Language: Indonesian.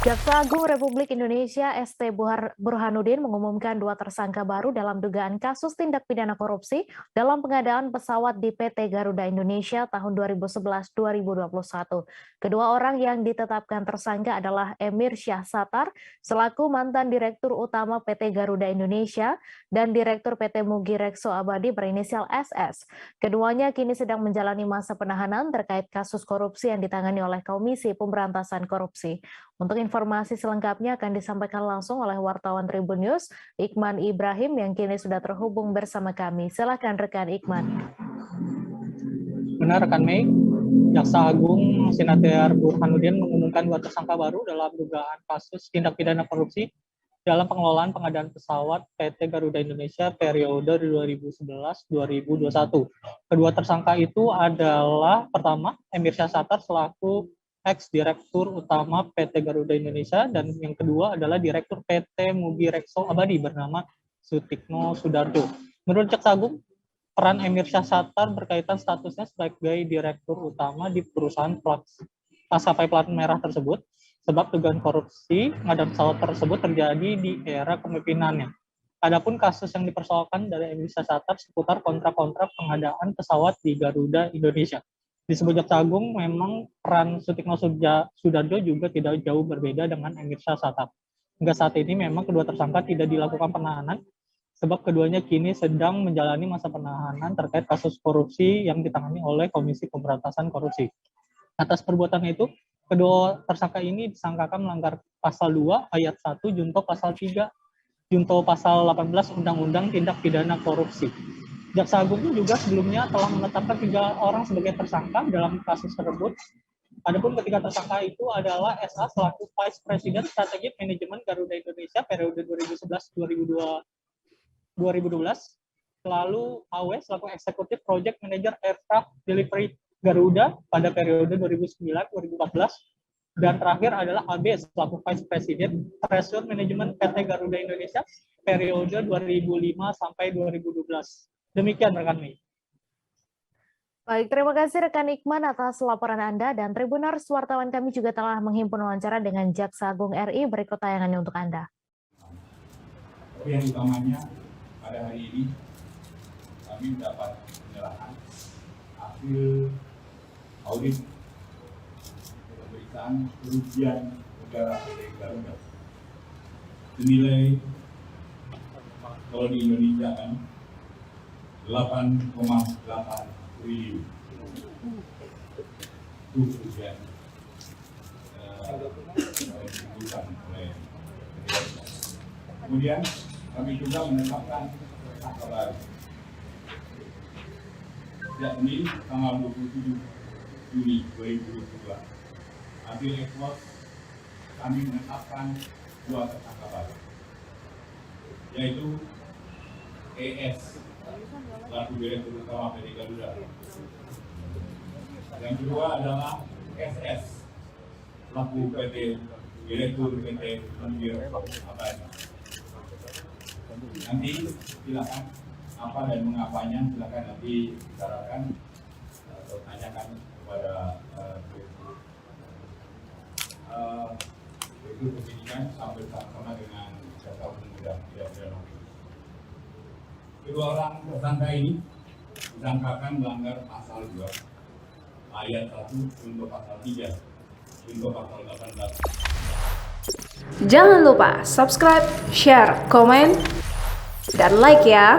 Jaksa Agung Republik Indonesia ST Burhanuddin mengumumkan 2 tersangka baru dalam dugaan kasus tindak pidana korupsi dalam pengadaan pesawat di PT Garuda Indonesia tahun 2011-2021. Kedua orang yang ditetapkan tersangka adalah Emir Syahsatar selaku mantan Direktur Utama PT Garuda Indonesia dan Direktur PT Mugi Rekso Abadi berinisial SS. Keduanya kini sedang menjalani masa penahanan terkait kasus korupsi yang ditangani oleh Komisi Pemberantasan Korupsi. Untuk informasi selengkapnya akan disampaikan langsung oleh wartawan Tribun News, Iqman Ibrahim yang kini sudah terhubung bersama kami. Silakan rekan Iqman. Benar rekan Mei, Jaksa Agung Senator Burhanuddin mengumumkan 2 tersangka baru dalam dugaan kasus tindak pidana korupsi dalam pengelolaan pengadaan pesawat PT Garuda Indonesia periode 2011-2021. Kedua tersangka itu adalah pertama Emir Syahsatar selaku ex-direktur utama PT Garuda Indonesia dan yang kedua adalah direktur PT Mugi Rekso Abadi bernama Sutikno Sudarjo. Menurut Jaksa Agung, peran Emir Syahsatar berkaitan statusnya sebagai direktur utama di perusahaan maskapai plat merah tersebut, sebab dugaan korupsi pengadaan pesawat tersebut terjadi di era kepemimpinannya. Adapun kasus yang dipersoalkan dari Emir Syahsatar seputar kontrak-kontrak pengadaan pesawat di Garuda Indonesia. Disebut Jaksa Agung, memang peran Sutikno Sudarjo juga tidak jauh berbeda dengan Emir Syahsatar. Hingga saat ini memang kedua tersangka tidak dilakukan penahanan, sebab keduanya kini sedang menjalani masa penahanan terkait kasus korupsi yang ditangani oleh Komisi Pemberantasan Korupsi. Atas perbuatan itu, kedua tersangka ini disangkakan melanggar pasal 2 ayat 1 junto pasal 3 junto pasal 18 Undang-Undang Tindak Pidana Korupsi. Jaksa Agung juga sebelumnya telah menetapkan 3 orang sebagai tersangka dalam kasus tersebut. Adapun ketiga tersangka itu adalah SA selaku Vice President Strategic Manajemen Garuda Indonesia periode 2011-2012, lalu AW selaku Executive Project Manager Aircraft Delivery Garuda pada periode 2009-2014, dan terakhir adalah AB selaku Vice President Treasury Management PT Garuda Indonesia periode 2005 sampai 2012. Demikian rekan Mei. Baik, terima kasih rekan Iqman atas laporan Anda, dan Tribuners wartawan kami juga telah menghimpun wawancara dengan Jaksa Agung RI. Berikut tayangannya untuk Anda. Yang utamanya pada hari ini kami mendapat penyerahan hasil audit pemeriksaan kerugian negara PT Garuda senilai kalau di Indonesia kan 8,8 triliun. Itu kerugian disebutkan oleh kemudian kami juga menetapkan tersangka baru, yakni tanggal 27 Juni 2022. Hasil ekspos kami menetapkan 2 tersangka baru, yaitu ES selaku Direktur Utama PT Garuda. Yang kedua adalah SS selaku Direktur PT Mugi Rekso Abadi. Nanti silakan apa dan mengapanya silakan nanti bicarakan atau tanyakan kepada Direktur Pendidikan sambil sama-sama dengan Jaksa Pemuda Tidak Pidana. Kedua orang tersangka ini disangkakan melanggar pasal 2 ayat 1 untuk pasal 3 untuk pasal 18. Jangan lupa subscribe, share, komen, dan like ya.